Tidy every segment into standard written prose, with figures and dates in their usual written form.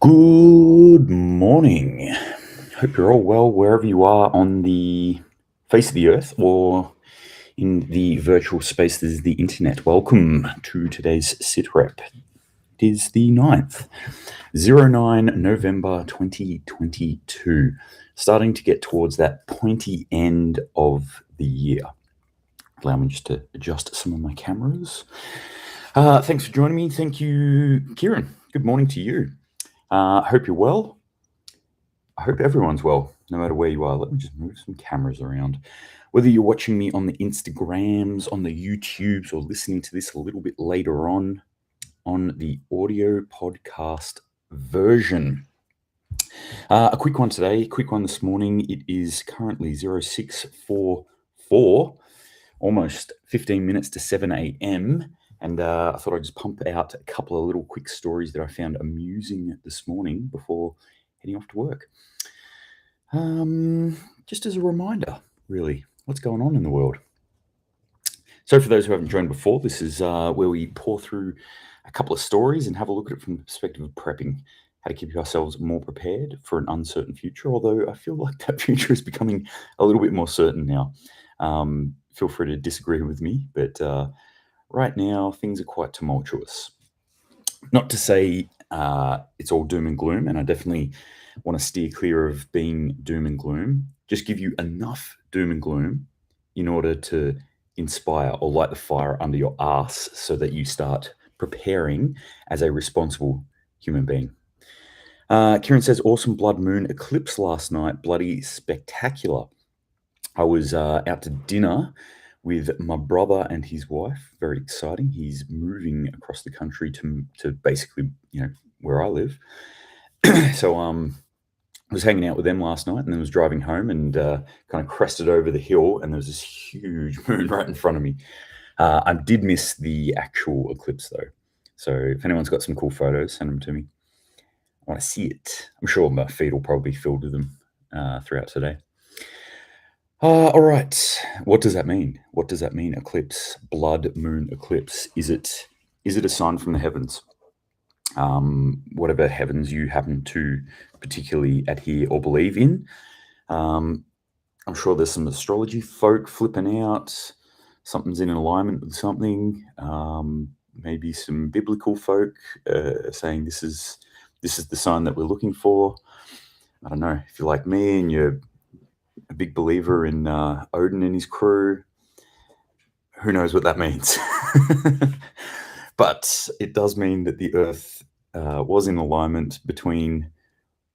Good morning. Hope you're all well wherever you are on the face of the earth or in the virtual spaces of the internet. Welcome to today's SitRep. It is the 9th, 09 November 2022. Starting to get towards that pointy end of the year. Allow me just to adjust some of my cameras. Thanks for joining me. Thank you, Kieran. Good morning to you. Hope you're well. I hope everyone's well, no matter where you are. Let me just move some cameras around. Whether you're watching me on the Instagrams, on the YouTubes, or listening to this a little bit later on the audio podcast version. A quick one today, a quick one this morning. It is currently 0644, almost 15 minutes to 7 a.m. And I thought I'd just pump out a couple of little quick stories that I found amusing this morning before heading off to work. Just as a reminder, really, what's going on in the world. So for those who haven't joined before, this is where we pour through a couple of stories and have a look at it from the perspective of prepping, how to keep ourselves more prepared for an uncertain future, although I feel like that future is becoming a little bit more certain now. Feel free to disagree with me, but right now things are quite tumultuous. Not to say it's all doom and gloom, and I definitely want to steer clear of being doom and gloom. Just give you enough doom and gloom in order to inspire or light the fire under your ass so that you start preparing as a responsible human being. Kieran says, awesome blood moon eclipse last night, bloody spectacular. I was out to dinner with my brother and his wife. Very exciting. He's moving across the country to basically, where I live. So I was hanging out with them last night and then was driving home and kind of crested over the hill, and there was this huge moon right in front of me. I did miss the actual eclipse though. So if anyone's got some cool photos, send them to me. I want to see it. I'm sure my feed will probably be filled with them throughout today. All right. What does that mean? What does that mean? Eclipse, blood moon eclipse. Is it a sign from the heavens? Whatever heavens you happen to particularly adhere or believe in. I'm sure there's some astrology folk flipping out. Something's in alignment with something. Maybe some biblical folk saying this is the sign that we're looking for. I don't know. If you're like me and you're a big believer in Odin and his crew, who knows what that means? But it does mean that the Earth was in alignment between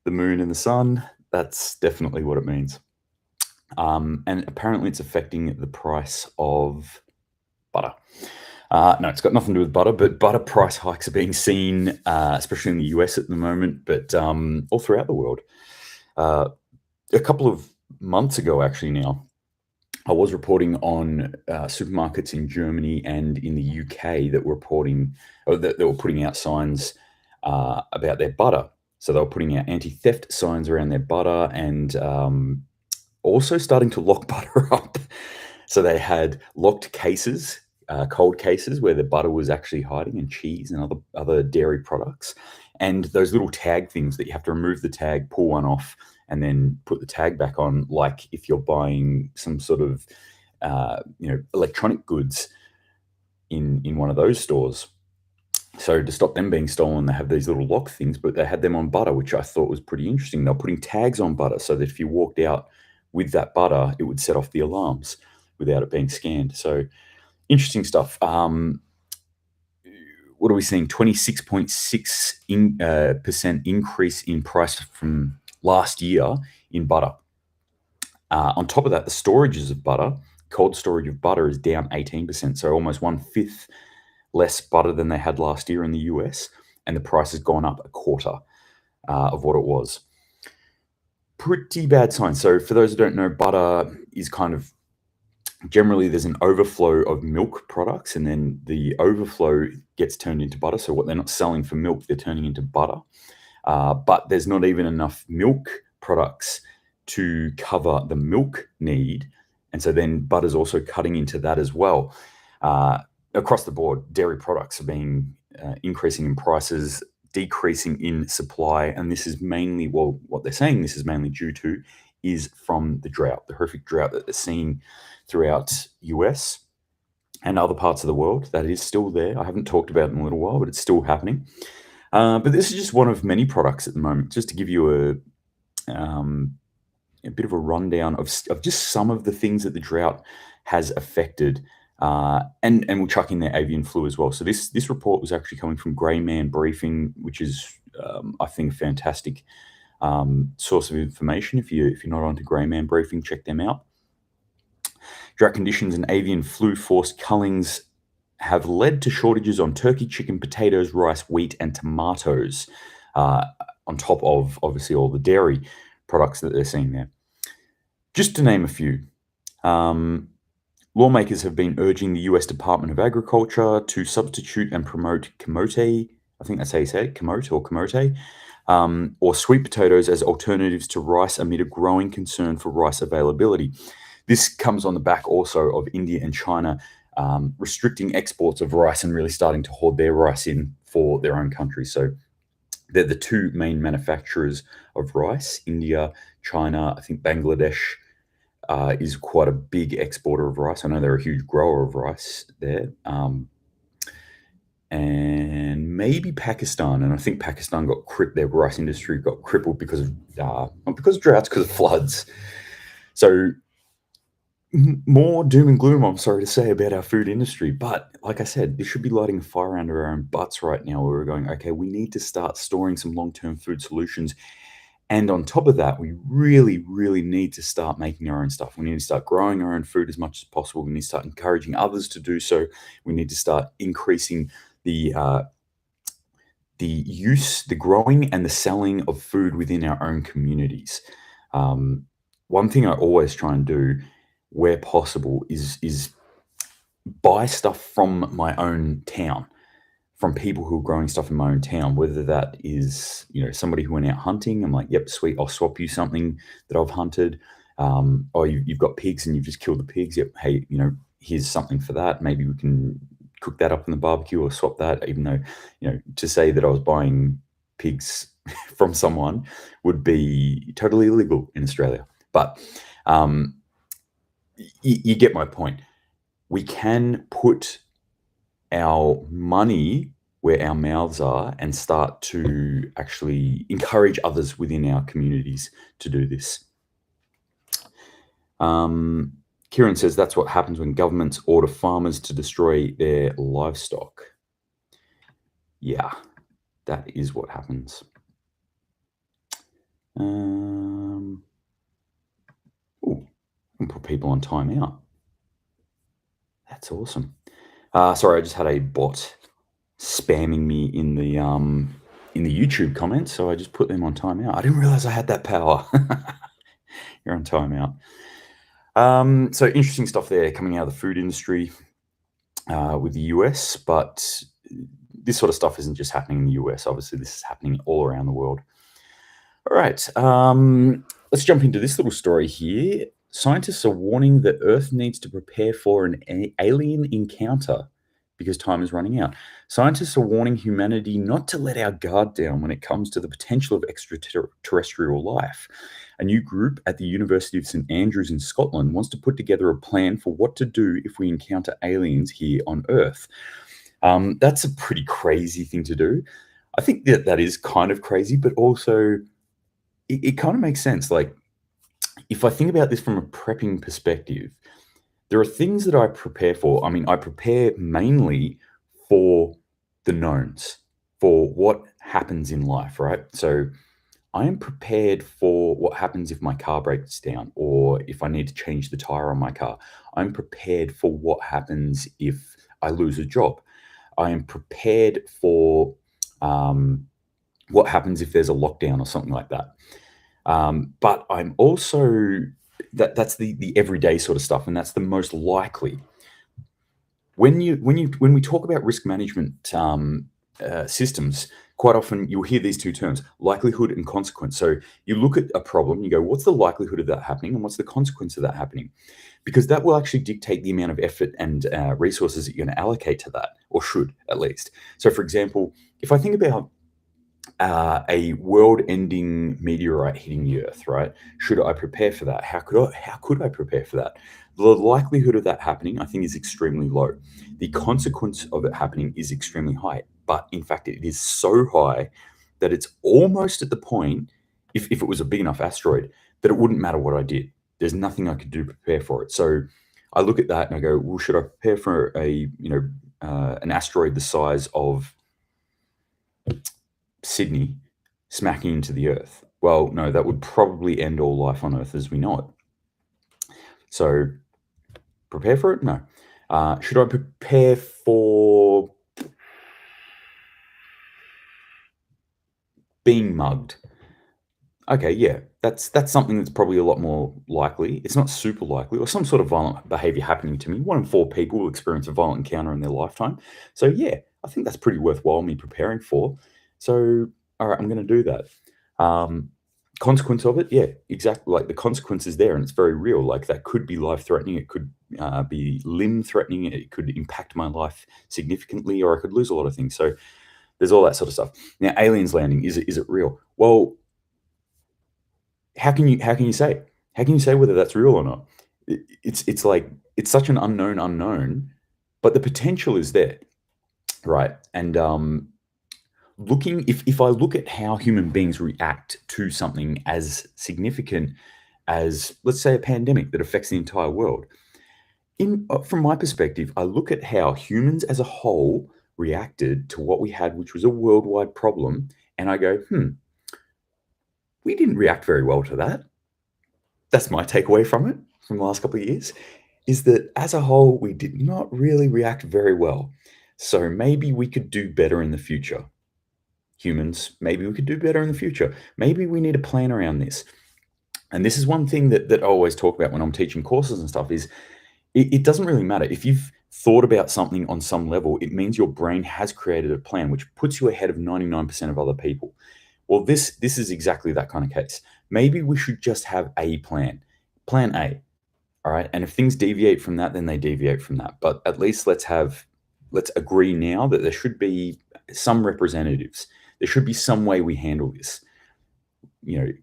the moon and the sun. That's definitely what it means. And apparently it's affecting the price of butter. No, it's got nothing to do with butter, but butter price hikes are being seen, especially in the US at the moment, but all throughout the world. A couple of months ago, actually now, I was reporting on supermarkets in Germany and in the UK that were reporting, or that were putting out signs about their butter. So they were putting out anti-theft signs around their butter and also starting to lock butter up. So they had locked cases, cold cases where the butter was actually hiding, and cheese and other dairy products. And those little tag things that you have to remove the tag, pull one off, and then put the tag back on, like if you're buying some sort of electronic goods in one of those stores. So to stop them being stolen, they have these little lock things, but they had them on butter, which I thought was pretty interesting. They're putting tags on butter so that if you walked out with that butter, it would set off the alarms without it being scanned. So interesting stuff. What are we seeing? 26.6% increase in price from last year in butter. On top of that, the storages of butter, cold storage of butter, is down 18%. So almost 1/5 less butter than they had last year in the US, and the price has gone up a quarter of what it was. Pretty bad sign. So for those who don't know, butter is kind of, generally there's an overflow of milk products, and then the overflow gets turned into butter. So what they're not selling for milk, they're turning into butter. But there's not even enough milk products to cover the milk need. And so then butter's also cutting into that as well. Across the board, dairy products are being increasing in prices, decreasing in supply, and this is mainly, well, what they're saying this is mainly due to is from the drought, the horrific drought that they're seeing throughout US and other parts of the world. That is still there. I haven't talked about it in a little while, but it's still happening. But this is just one of many products at the moment, just to give you a bit of a rundown of just some of the things that the drought has affected. And we'll chuck in there avian flu as well. So this report was actually coming from Grey Man Briefing, which is, I think, a fantastic source of information. If you're not onto Grey Man Briefing, check them out. Drought conditions and avian flu-forced cullings have led to shortages on turkey, chicken, potatoes, rice, wheat, and tomatoes, on top of, obviously, all the dairy products that they're seeing there. Just to name a few, lawmakers have been urging the US Department of Agriculture to substitute and promote camote, I think that's how you say it, camote, or sweet potatoes as alternatives to rice amid a growing concern for rice availability. This comes on the back also of India and China restricting exports of rice and really starting to hoard their rice in for their own country. So they're the two main manufacturers of rice, India, China. I think Bangladesh is quite a big exporter of rice. I know they're a huge grower of rice there. And maybe Pakistan. And I think Pakistan their rice industry got crippled because of, not because of droughts, because of floods. So more doom and gloom, I'm sorry to say, about our food industry. But like I said, this should be lighting a fire under our own butts right now, where we're going, okay, we need to start storing some long-term food solutions. And on top of that, we really, really need to start making our own stuff. We need to start growing our own food as much as possible. We need to start encouraging others to do so. We need to start increasing the use, the growing and the selling of food within our own communities. One thing I always try and do, where possible, is buy stuff from my own town, from people who are growing stuff in my own town, whether that is, somebody who went out hunting. I'm like, yep, sweet, I'll swap you something that I've hunted. Or you've got pigs and you've just killed the pigs. Yep, hey, here's something for that. Maybe we can cook that up in the barbecue or swap that, even though, to say that I was buying pigs from someone would be totally illegal in Australia. But you get my point. We can put our money where our mouths are and start to actually encourage others within our communities to do this. Kieran says that's what happens when governments order farmers to destroy their livestock. Yeah, that is what happens. Ooh, I can put people on timeout. That's awesome. Sorry, I just had a bot spamming me in the YouTube comments, so I just put them on timeout. I didn't realize I had that power. You're on timeout. So interesting stuff there coming out of the food industry with the US, but this sort of stuff isn't just happening in the US. Obviously, this is happening all around the world. All right, let's jump into this little story here. Scientists are warning that Earth needs to prepare for an alien encounter because time is running out. Scientists are warning humanity not to let our guard down when it comes to the potential of extraterrestrial life. A new group at the University of St Andrews in Scotland wants to put together a plan for what to do if we encounter aliens here on Earth. That's a pretty crazy thing to do. I think that is kind of crazy, but also it kind of makes sense. Like, if I think about this from a prepping perspective, there are things that I prepare for. I mean, I prepare mainly for the knowns, for what happens in life, right? So I am prepared for what happens if my car breaks down or if I need to change the tire on my car. I'm prepared for what happens if I lose a job. I am prepared for what happens if there's a lockdown or something like that. But I'm also, that's the everyday sort of stuff, and that's the most likely. When we talk about risk management systems, quite often you'll hear these two terms, likelihood and consequence. So you look at a problem, you go, what's the likelihood of that happening and what's the consequence of that happening? Because that will actually dictate the amount of effort and resources that you're going to allocate to that, or should at least. So for example, if I think about a world-ending meteorite hitting the Earth, right? Should I prepare for that? How could I prepare for that? The likelihood of that happening, I think, is extremely low. The consequence of it happening is extremely high, but in fact, it is so high that it's almost at the point, if it was a big enough asteroid, that it wouldn't matter what I did. There's nothing I could do to prepare for it. So I look at that and I go, well, should I prepare for an asteroid the size of Sydney smacking into the Earth? Well, no, that would probably end all life on Earth as we know it. So prepare for it? No. Should I prepare for being mugged? Okay, yeah, that's something that's probably a lot more likely. It's not super likely, or some sort of violent behavior happening to me. 1 in 4 people will experience a violent encounter in their lifetime. So yeah, I think that's pretty worthwhile me preparing for. So all right, I'm going to do that. Consequence of it, yeah, exactly. Like the consequence is there, and it's very real. Like that could be life threatening. It could be limb threatening. It could impact my life significantly, or I could lose a lot of things. So there's all that sort of stuff. Now, aliens landing, is it real? Well, how can you say? How can you say whether that's real or not? It's like it's such an unknown, but the potential is there, right? And looking if I look at how human beings react to something as significant as, let's say, a pandemic that affects the entire world, from my perspective, I look at how humans as a whole reacted to what we had, which was a worldwide problem, and I go, we didn't react very well to that. That's my takeaway from it, from the last couple of years, is that as a whole, we did not really react very well. So maybe we could do better in the future. Humans, maybe we could do better in the future. Maybe we need a plan around this. And this is one thing that I always talk about when I'm teaching courses and stuff is it doesn't really matter. If you've thought about something on some level, it means your brain has created a plan, which puts you ahead of 99% of other people. Well, this is exactly that kind of case. Maybe we should just have a plan A. All right. And if things deviate from that, then they deviate from that. But at least let's agree now that there should be some representatives. There should be some way we handle this.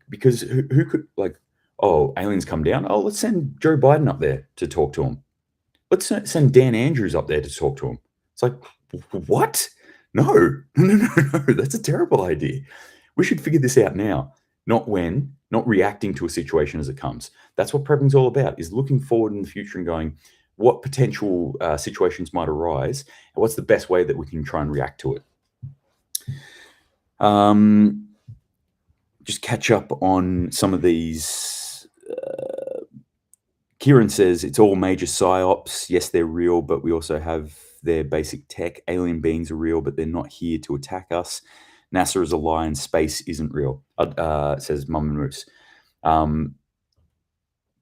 Because who could, like, oh, aliens come down. Oh, let's send Joe Biden up there to talk to him. Let's send Dan Andrews up there to talk to him. It's like, what? No. That's a terrible idea. We should figure this out now, not reacting to a situation as it comes. That's what prepping's all about, is looking forward in the future and going, what potential situations might arise, and what's the best way that we can try and react to it. Just catch up on some of these. Kieran says it's all major psyops. Yes, they're real, but we also have their basic tech. Alien beings are real, but they're not here to attack us. NASA is a lie and space isn't real, says Mum and Moose.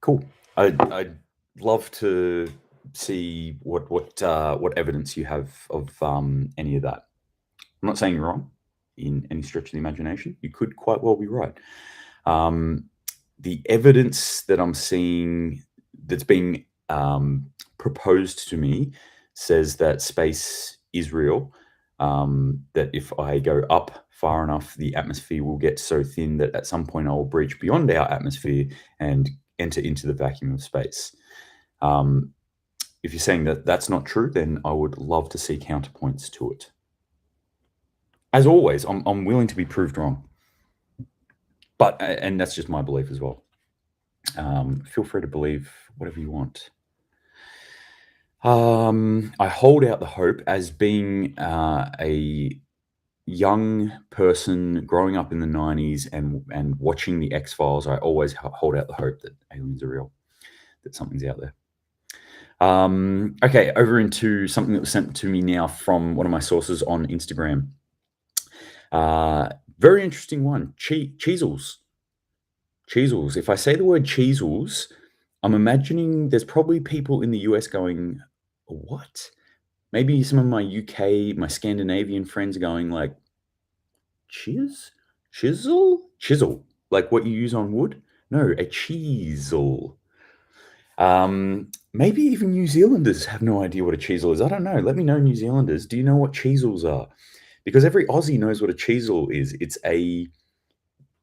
Cool. I'd love to see what evidence you have of any of that. I'm not saying you're wrong in any stretch of the imagination. You could quite well be right. The evidence that I'm seeing that's being proposed to me says that space is real, that if I go up far enough, the atmosphere will get so thin that at some point I will breach beyond our atmosphere and enter into the vacuum of space. If you're saying that that's not true, then I would love to see counterpoints to it. As always, I'm willing to be proved wrong. But, and that's just my belief as well. Feel free to believe whatever you want. I hold out the hope as being a young person growing up in the 90s and watching the X-Files. I always hold out the hope that aliens are real, that something's out there. Okay, over into something that was sent to me now from one of my sources on Instagram. Very interesting one. Cheezels. If I say the word cheezels, I'm imagining there's probably people in the US going, what? Maybe some of my UK, my Scandinavian friends are going like, Chisel, like what you use on wood? No, a chisel. Maybe even New Zealanders have no idea what a chisel is. I don't know. Let me know, New Zealanders. Do you know what chisels are? Because every Aussie knows what a chisel is. It's a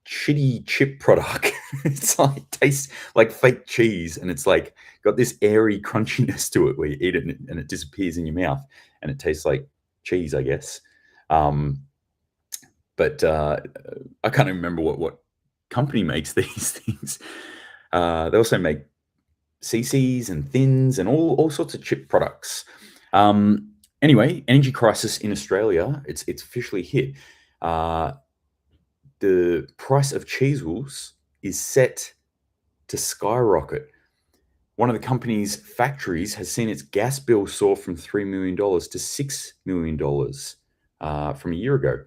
shitty chip product. It's like tastes like fake cheese, and it's like got this airy crunchiness to it where you eat it and it disappears in your mouth, and it tastes like cheese, I guess. But I can't remember what company makes these things. They also make CCs and thins and all sorts of chip products. Anyway, energy crisis in Australia. It's officially hit. The price of chisels is set to skyrocket. One of the company's factories has seen its gas bill soar from $3 million to $6 million from a year ago.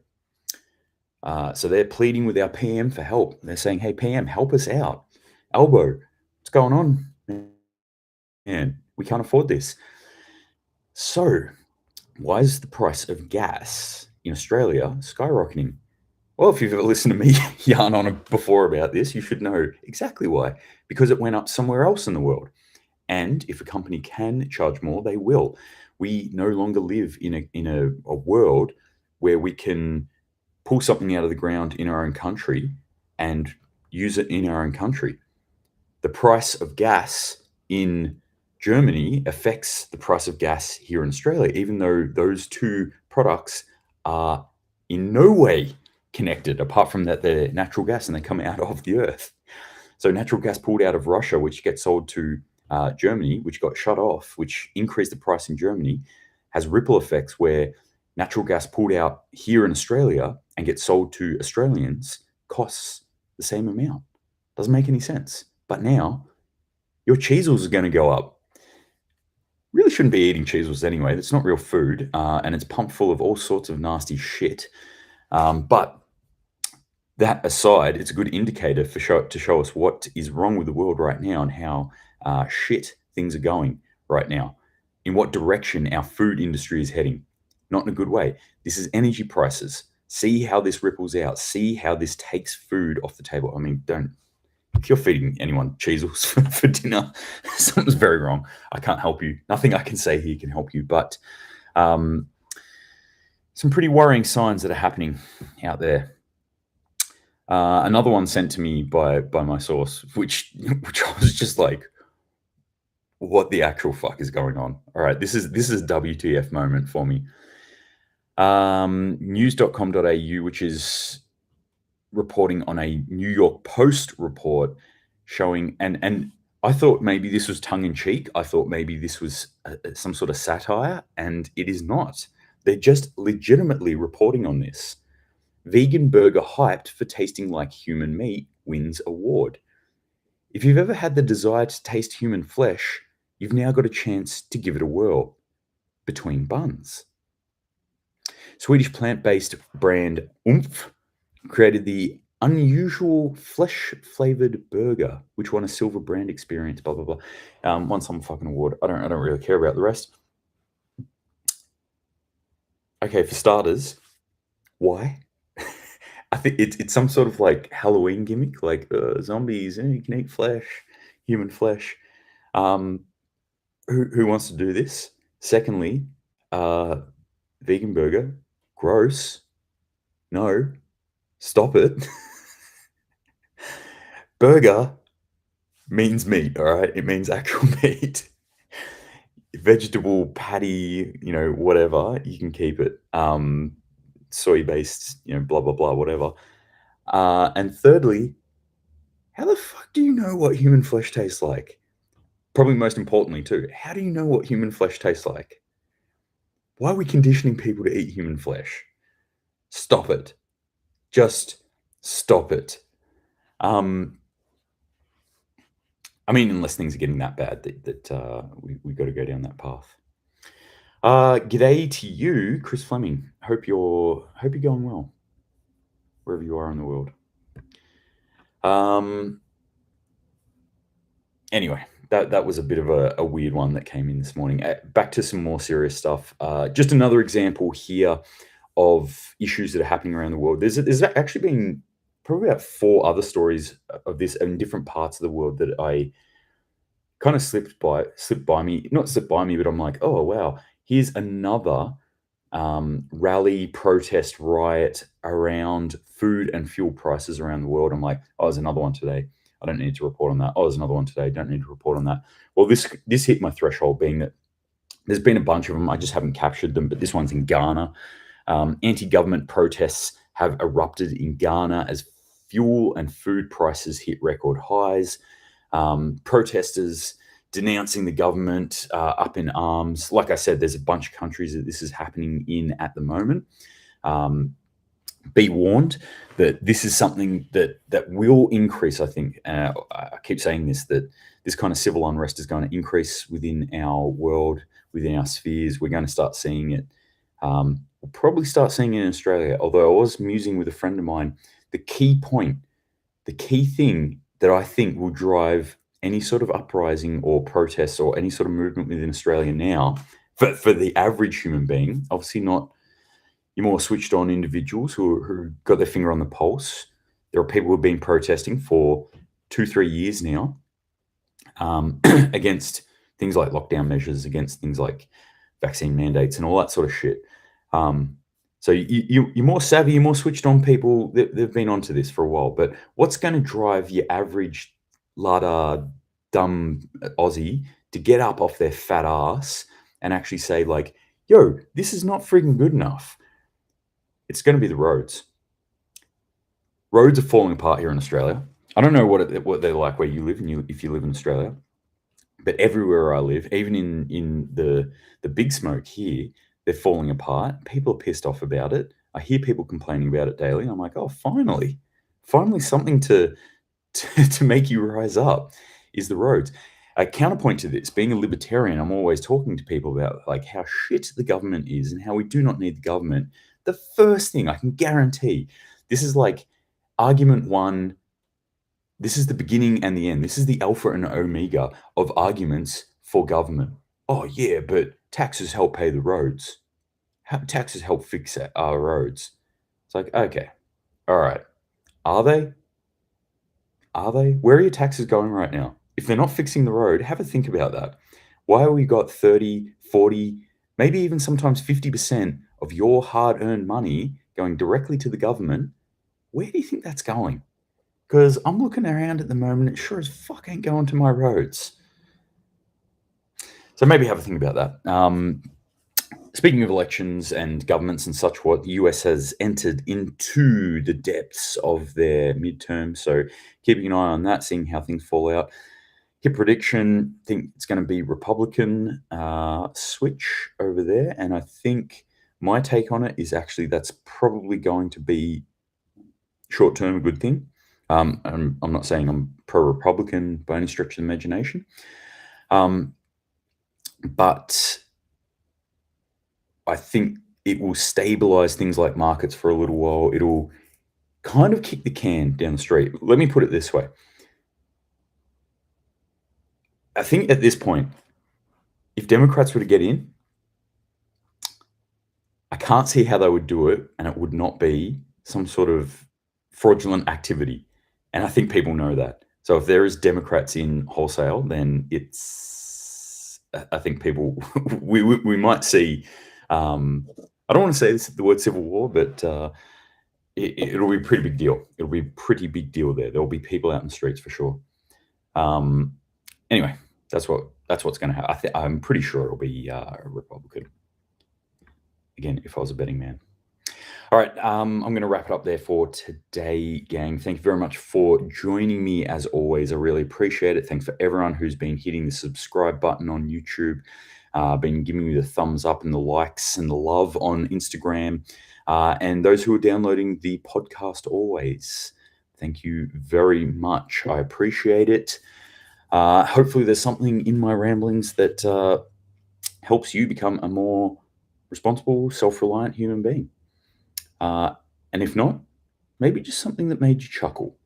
So they're pleading with our PM for help. They're saying, hey, PM, help us out. Elbow, what's going on? Man, we can't afford this. So why is the price of gas in Australia skyrocketing? Well, if you've ever listened to me yarn on before about this, you should know exactly why. Because it went up somewhere else in the world. And if a company can charge more, they will. We no longer live in a world where we can pull something out of the ground in our own country and use it in our own country. The price of gas in Germany affects the price of gas here in Australia, even though those two products are in no way connected, apart from that they're natural gas and they come out of the earth. So natural gas pulled out of Russia, which gets sold to Germany, which got shut off, which increased the price in Germany, has ripple effects where natural gas pulled out here in Australia and gets sold to Australians costs the same amount. Doesn't make any sense. But now your cheesels are going to go up. Really shouldn't be eating cheesels anyway. It's not real food, and it's pumped full of all sorts of nasty shit. But that aside, it's a good indicator to show us what is wrong with the world right now and how shit things are going right now, in what direction our food industry is heading. Not in a good way. This is energy prices. See how this ripples out. See how this takes food off the table. I mean, if you're feeding anyone cheesels for dinner, something's very wrong. I can't help you. Nothing I can say here can help you. But some pretty worrying signs that are happening out there. Another one sent to me by my source, which I was just like, what the actual fuck is going on? All right, this is a WTF moment for me. News.com.au, which is reporting on a New York Post report showing, and I thought maybe this was tongue-in-cheek. I thought maybe this was some sort of satire, and it is not. They're just legitimately reporting on this. Vegan burger hyped for tasting like human meat wins award. If you've ever had the desire to taste human flesh, you've now got a chance to give it a whirl between buns. Swedish plant-based brand Oomph created the unusual flesh-flavored burger, which won a silver brand experience, blah, blah, blah. Won some fucking award. I don't really care about the rest. Okay, for starters, why? I think it's some sort of like Halloween gimmick, like zombies, you can eat flesh, human flesh. Who wants to do this? Secondly, vegan burger, gross. No, stop it. Burger means meat, all right? It means actual meat. Vegetable patty, whatever, you can keep it. Soy-based, blah, blah, blah, whatever. And thirdly, how the fuck do you know what human flesh tastes like? Probably most importantly too, how do you know what human flesh tastes like? Why are we conditioning people to eat human flesh? Stop it. Just stop it. I mean, unless things are getting that bad that we've got to go down that path. G'day to you, Chris Fleming. Hope you're going well, wherever you are in the world. Anyway, that was a bit of a weird one that came in this morning. Back to some more serious stuff. Just another example here of issues that are happening around the world. There's actually been probably about 4 other stories of this in different parts of the world that I kind of slipped by me. Not slipped by me, but I'm like, oh wow, here's another rally, protest, riot around food and fuel prices around the world. I'm like, oh, there's another one today. I don't need to report on that. Oh, there's another one today. Don't need to report on that. Well, this hit my threshold, being that there's been a bunch of them. I just haven't captured them, but this one's in Ghana. Anti-government protests have erupted in Ghana as fuel and food prices hit record highs. Protesters denouncing the government, up in arms. Like I said, there's a bunch of countries that this is happening in at the moment. Be warned that this is something that will increase. I think I keep saying this, that this kind of civil unrest is going to increase within our world, within our spheres. We're going to start seeing it. We'll probably start seeing it in Australia. Although I was musing with a friend of mine, the key thing that I think will drive any sort of uprising or protests or any sort of movement within Australia now, for the average human being, obviously not your more switched on individuals who got their finger on the pulse. There are people who have been protesting for 2-3 years now, against things like lockdown measures, against things like vaccine mandates and all that sort of shit. So you're more savvy, you're more switched on people. They've been onto this for a while. But what's going to drive your average lada dumb Aussie to get up off their fat ass and actually say, like, yo, this is not freaking good enough? It's going to be the roads. Roads are falling apart here in Australia. I don't know what they're like where you live, if you live in Australia, but everywhere I live, even in the big smoke here, they're falling apart. People are pissed off about it. I hear people complaining about it daily. I'm like, oh, finally something to make you rise up is the roads. A counterpoint to this, being a libertarian, I'm always talking to people about like how shit the government is and how we do not need the government. The first thing I can guarantee, this is like argument one. This is the beginning and the end. This is the alpha and omega of arguments for government. Oh yeah, but taxes help pay the roads. Taxes help fix our roads. It's like, okay, all right. Are they? Where are your taxes going right now? If they're not fixing the road, have a think about that. Why have we got 30, 40, maybe even sometimes 50% of your hard-earned money going directly to the government? Where do you think that's going? Because I'm looking around at the moment, it sure as fuck ain't going to my roads. So maybe have a think about that. Speaking of elections and governments and such, the US has entered into the depths of their midterm. So keeping an eye on that, seeing how things fall out. Hit prediction, think it's going to be Republican switch over there. And I think my take on it is actually that's probably going to be short-term a good thing. I'm not saying I'm pro-Republican by any stretch of the imagination. But I think it will stabilize things like markets for a little while. It'll kind of kick the can down the street. Let me put it this way. I think at this point, if Democrats were to get in, I can't see how they would do it, and it would not be some sort of fraudulent activity. And I think people know that. So if there is Democrats in wholesale, then I think people, we might see, I don't want to say the word civil war, but it'll be a pretty big deal. It'll be a pretty big deal there. There'll be people out in the streets for sure. Anyway, that's what's going to happen. I'm pretty sure it'll be a Republican. Again, if I was a betting man. All right, I'm going to wrap it up there for today, gang. Thank you very much for joining me as always. I really appreciate it. Thanks for everyone who's been hitting the subscribe button on YouTube, been giving me the thumbs up and the likes and the love on Instagram, and those who are downloading the podcast always. Thank you very much. I appreciate it. Hopefully there's something in my ramblings that helps you become a more responsible, self-reliant human being. And if not, maybe just something that made you chuckle.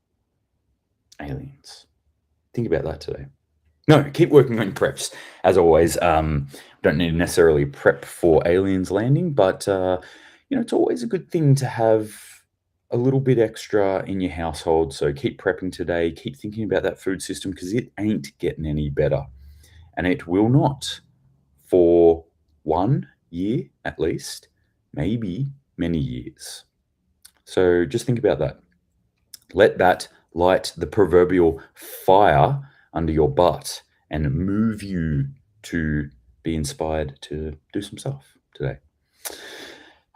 Aliens. Think about that today. No, keep working on your preps. As always, don't need to necessarily prep for aliens landing, but it's always a good thing to have a little bit extra in your household. So keep prepping today, keep thinking about that food system, because it ain't getting any better. And it will not for 1 year at least, maybe many years. So just think about that. Let that light the proverbial fire under your butt and move you to be inspired to do some stuff today.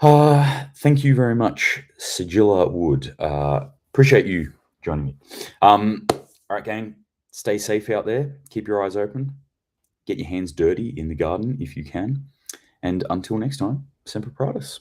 Thank you very much, Sigilla Wood. Appreciate you joining me. All right, gang, stay safe out there. Keep your eyes open. Get your hands dirty in the garden if you can. And until next time, Semper Paratus.